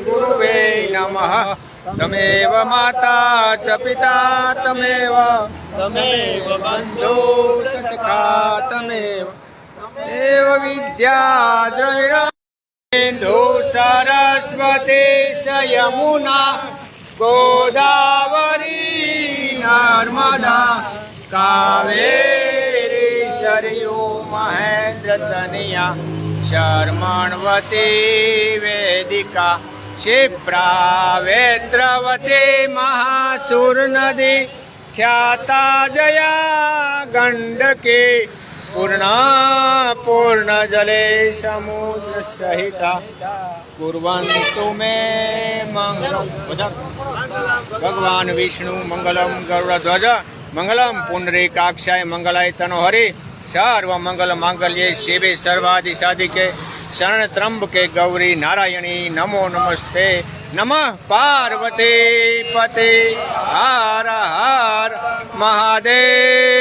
गुरुवे नमः। तमेव माता च पिता तमेव बन्धु च सखा तमेव विद्या द्रविणेन्दु सरस्वती च यमुना गोदावरी नर्मदा कावेरी सरयू महेन्द्र तनया शर्मण्वती वेदिका क्षिप्रा वेत्रवती महासुर नदी ख्याता जया गंडकी पूर्णा पूर्ण जले समुद्र सहिता कुर्वन्तु मे मंगलम। भगवान विष्णु मंगलम गरुड़ध्वज मंगलम पुंडरीकाक्षाय मंगलाय तनोहरि सर्व मंगल मांगल्ये शिवे सर्वादि साधिके शरण त्र्यंबके गौरी नारायणी नमो नमस्ते। नमः पार्वती पते हर हर महादेव।